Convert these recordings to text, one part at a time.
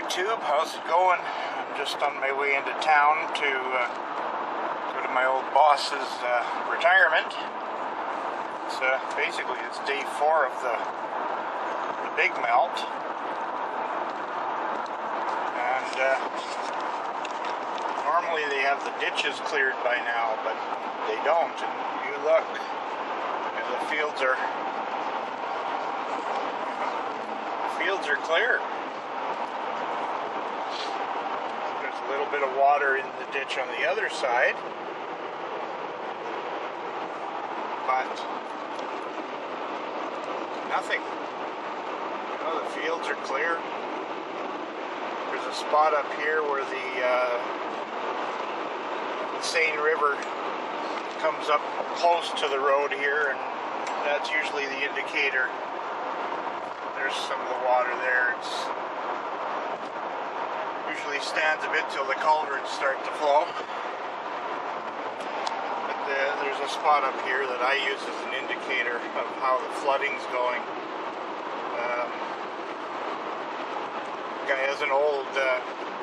YouTube, how's it going? I'm just on my way into town to go to my old boss's retirement. It's basically it's day 4 of the big melt, and normally they have the ditches cleared by now, but they don't. And you look, and the fields are clear. There's a little bit of water in the ditch on the other side, but nothing. Oh, the fields are clear. There's a spot up here where the Seine River comes up close to the road here, and that's usually the indicator. There's some of the water there. It usually stands a bit till the culverts start to flow. But there's a spot up here that I use as an indicator of how the flooding's going. Guy has an old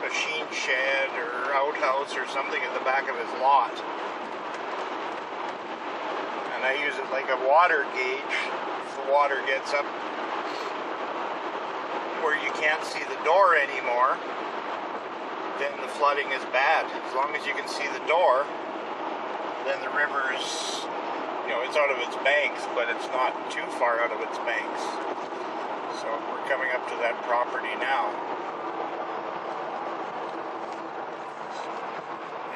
machine shed or outhouse or something at the back of his lot. And I use it like a water gauge. If the water gets up where you can't see the door anymore, then the flooding is bad. As long as you can see the door, then the river is, it's out of its banks, but it's not too far out of its banks. So we're coming up to that property now.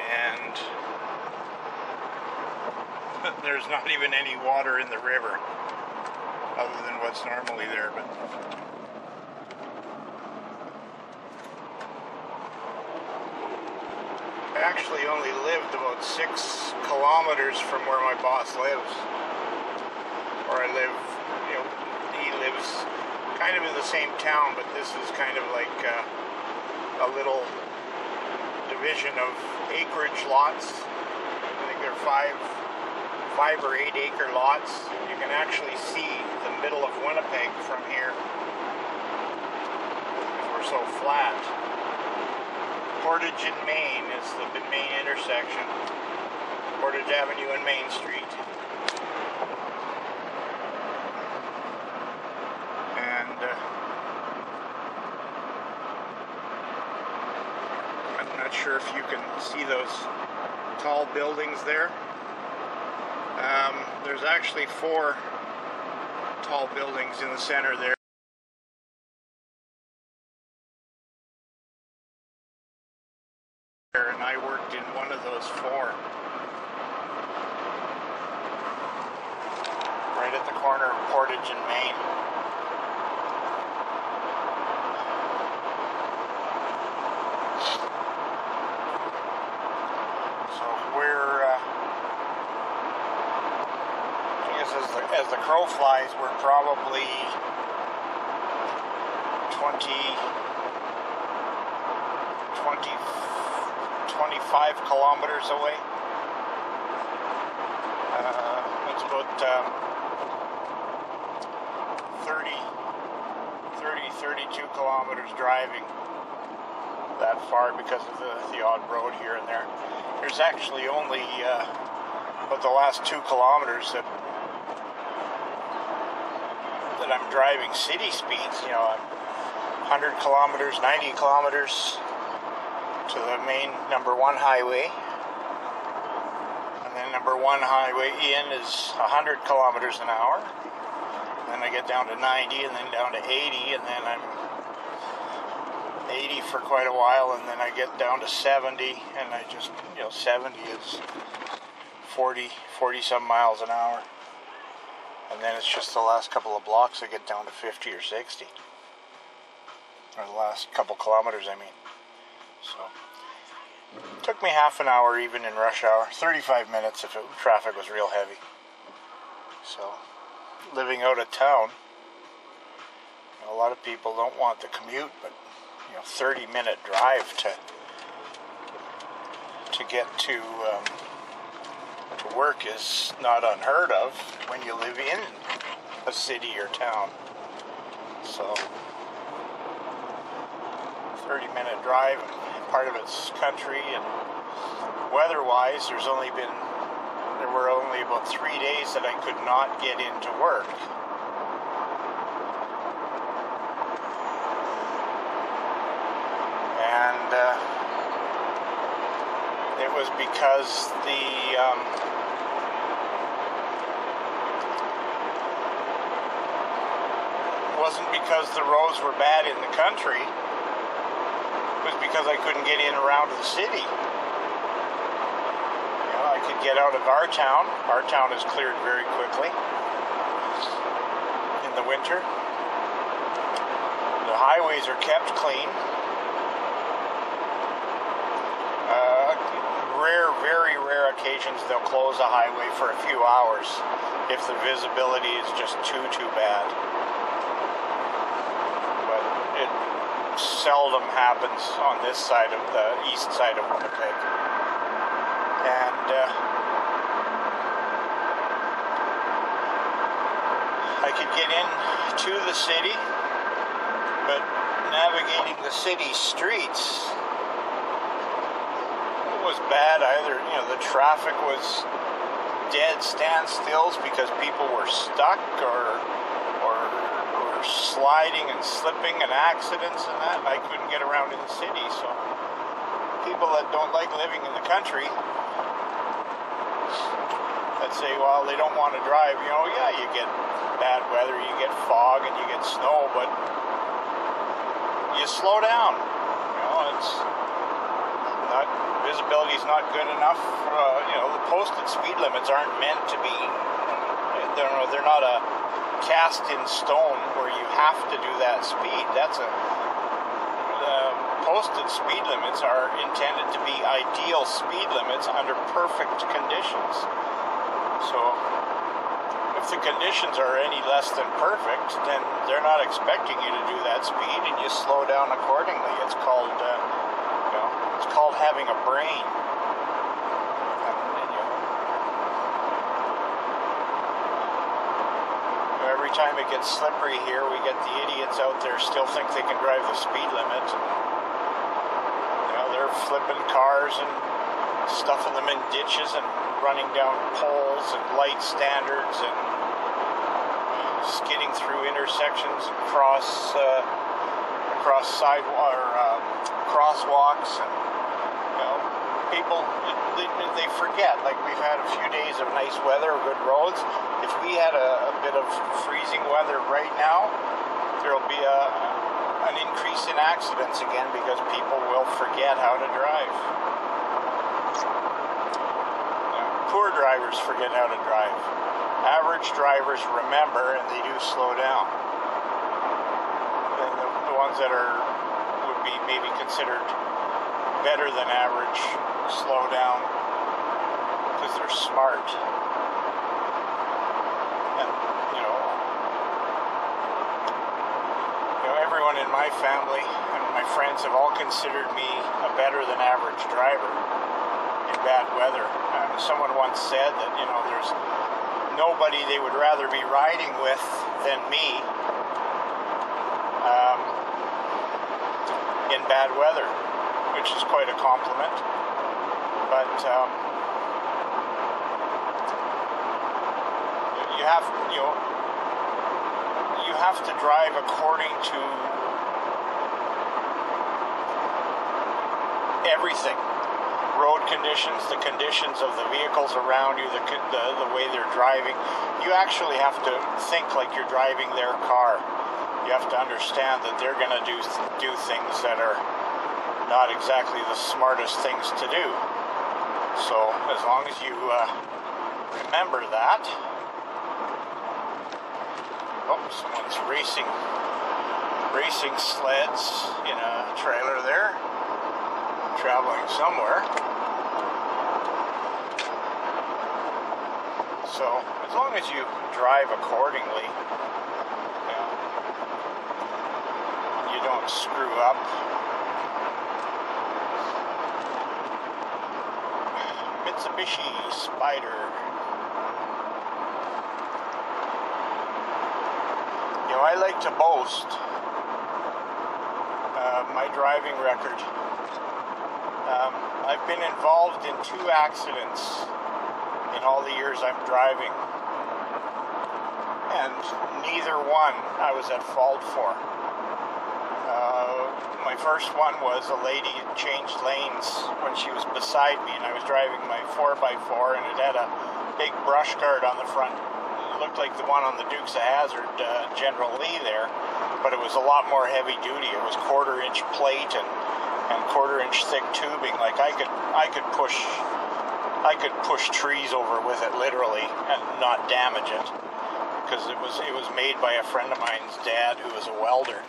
And there's not even any water in the river other than what's normally there. But I actually only lived about 6 kilometers from where my boss lives. Or I live, he lives kind of in the same town, but this is kind of like a little division of acreage lots. I think they're 5 or 8 acre lots. You can actually see the middle of Winnipeg from here because we're so flat. Portage in Main is the main intersection. Portage Avenue and Main Street. And I'm not sure if you can see those tall buildings there. There's actually 4 tall buildings in the center there. And I worked in one of those 4. Right at the corner of Portage and Main. So we're, I guess as the crow flies, we're probably 25 kilometers away. It's about 32 kilometers driving that far because of the odd road here and there. There's actually only about the last 2 kilometers that I'm driving city speeds, 100 kilometers, 90 kilometers to the main number 1 highway, and then number 1 highway in is 100 kilometers an hour. Then I get down to 90, and then down to 80, and then I'm 80 for quite a while, and then I get down to 70, and I just, 70 is 40 some miles an hour. And then it's just the last couple of blocks I get down to 50 or 60. Or the last couple kilometers, I mean. So, it took me half an hour even in rush hour. 35 minutes if traffic was real heavy. So, living out of town, a lot of people don't want the commute, but 30-minute drive to get to work is not unheard of when you live in a city or town. So 30-minute drive, and part of it's country, and weather-wise, there were only about 3 days that I could not get into work. And it was because wasn't because the roads were bad in the country. It was because I couldn't get in around the city. You know, I could get out of our town. Our town is cleared very quickly in the winter. The highways are kept clean. Very rare occasions they'll close a highway for a few hours if the visibility is just too bad. But it seldom happens on this side of the east side of Winnipeg. And I could get into the city, but navigating the city streets was bad either. You know, the traffic was dead standstills because people were stuck or sliding and slipping and accidents and that, and I couldn't get around in the city. So people that don't like living in the country, that say, well, they don't want to drive, you know, yeah, you get bad weather, you get fog and you get snow, but you slow down. You know, it's not, visibility is not good enough. You know, the posted speed limits aren't meant to be, they're not a cast in stone where you have to do that speed. Posted speed limits are intended to be ideal speed limits under perfect conditions. So if the conditions are any less than perfect, then they're not expecting you to do that speed, and you slow down accordingly. It's called it's called having a brain. Every time it gets slippery here, we get the idiots out there still think they can drive the speed limit. And, you know, they're flipping cars and stuffing them in ditches and running down poles and light standards and skidding through intersections across sidewalk or crosswalks. And you know, people they forget. Like, we've had a few days of nice weather, good roads. If we had a bit of freezing weather right now, there'll be an increase in accidents again because people will forget how to drive. Poor drivers forget how to drive. Average drivers remember, and they do slow down. And the ones that would be maybe considered better than average slow down because they're smart. And you know, everyone in my family and my friends have all considered me a better than average driver in bad weather. Someone once said that, you know, there's nobody they would rather be riding with than me in bad weather, which is quite a compliment. But you have to drive according to everything. Road conditions, the conditions of the vehicles around you, the way they're driving. You actually have to think like you're driving their car. You have to understand that they're going to do things that are not exactly the smartest things to do. So as long as you remember that. Oh, someone's racing sleds in a trailer there, traveling somewhere. So as long as you drive accordingly, you don't screw up. Mitsubishi Spider. You know, I like to boast. my driving record. I've been involved in 2 accidents in all the years I'm driving, and neither one I was at fault for. My first one was a lady changed lanes when she was beside me, and I was driving my 4x4, and it had a big brush guard on the front. It looked like the one on the Dukes of Hazzard, General Lee there, but it was a lot more heavy duty. It was 1/4-inch plate and 1/4-inch thick tubing. Like I could push trees over with it literally and not damage it, because it was made by a friend of mine's dad who was a welder.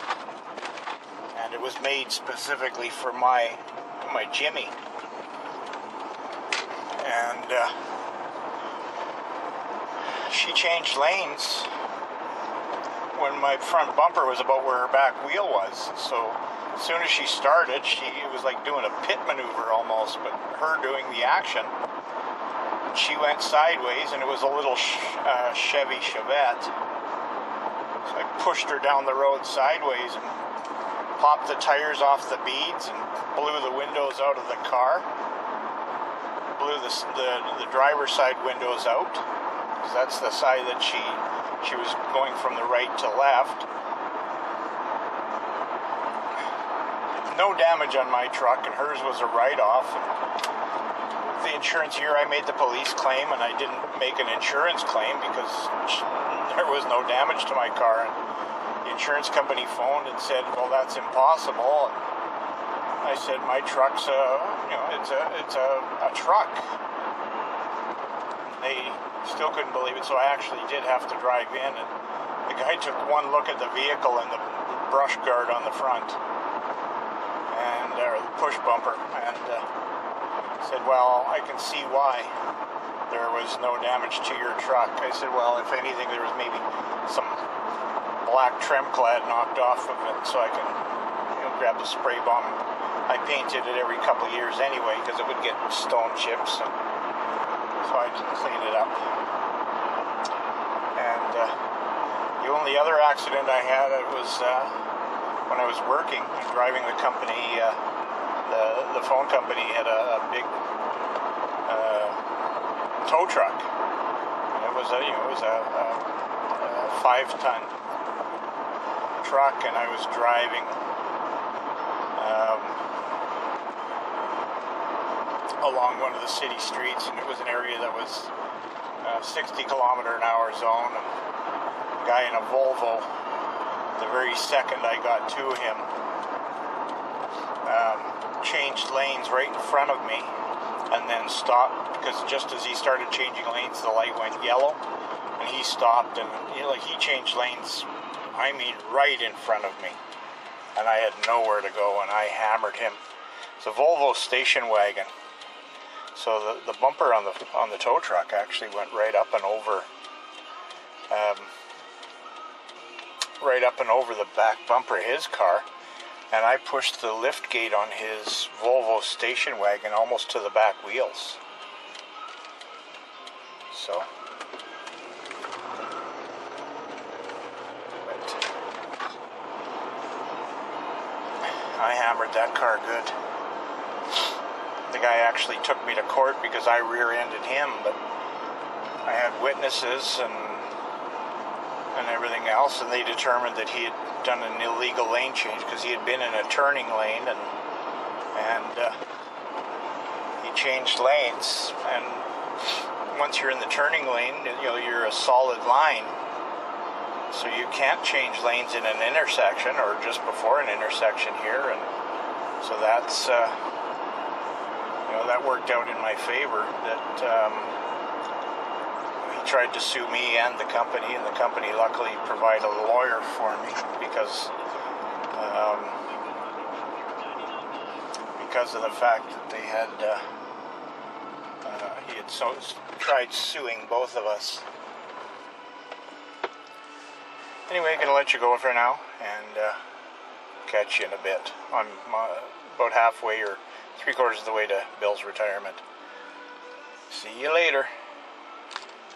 And it was made specifically for my Jimmy. And she changed lanes when my front bumper was about where her back wheel was. So as soon as she started, it was like doing a pit maneuver almost, but her doing the action. She went sideways, and it was a little Chevy Chevette. So I pushed her down the road sideways and popped the tires off the beads and blew the windows out of the car. Blew the driver's side windows out, because that's the side that she was going from the right to left. No damage on my truck, and hers was a write-off. The insurance here, I made the police claim, and I didn't make an insurance claim because there was no damage to my car. And the insurance company phoned and said, "Well, that's impossible." And I said, "My truck's it's a truck." And they still couldn't believe it, so I actually did have to drive in. And the guy took one look at the vehicle and the brush guard on the front, or the push bumper, and said, "Well, I can see why there was no damage to your truck." I said, "Well, if anything, there was maybe some black trim clad knocked off of it, so I can grab the spray bomb." I painted it every couple of years anyway, because it would get stone chips, and so I didn't clean it up. And the only other accident I had, it was when I was working and driving the company. The phone company had a big tow truck. And it was a 5-ton truck, and I was driving along one of the city streets, and it was an area that was 60-kilometer-an-hour zone. And a guy in a Volvo, the very second I got to him, changed lanes right in front of me, and then stopped, because just as he started changing lanes, the light went yellow, and he stopped, and he changed lanes, I mean, right in front of me, and I had nowhere to go, and I hammered him. It's a Volvo station wagon, so the bumper on the tow truck actually went right up and over the back bumper of his car. And I pushed the lift gate on his Volvo station wagon almost to the back wheels. So, but I hammered that car good. The guy actually took me to court because I rear-ended him, but I had witnesses and everything else, and they determined that he had done an illegal lane change because he had been in a turning lane, and he changed lanes. And once you're in the turning lane, you're a solid line, so you can't change lanes in an intersection or just before an intersection here. And so that's that worked out in my favor. That he tried to sue me and the company luckily provided a lawyer for me because of the fact that they had he had tried suing both of us. Anyway, I'm going to let you go for now, and catch you in a bit. I'm about halfway or 3/4 of the way to Bill's retirement. See you later.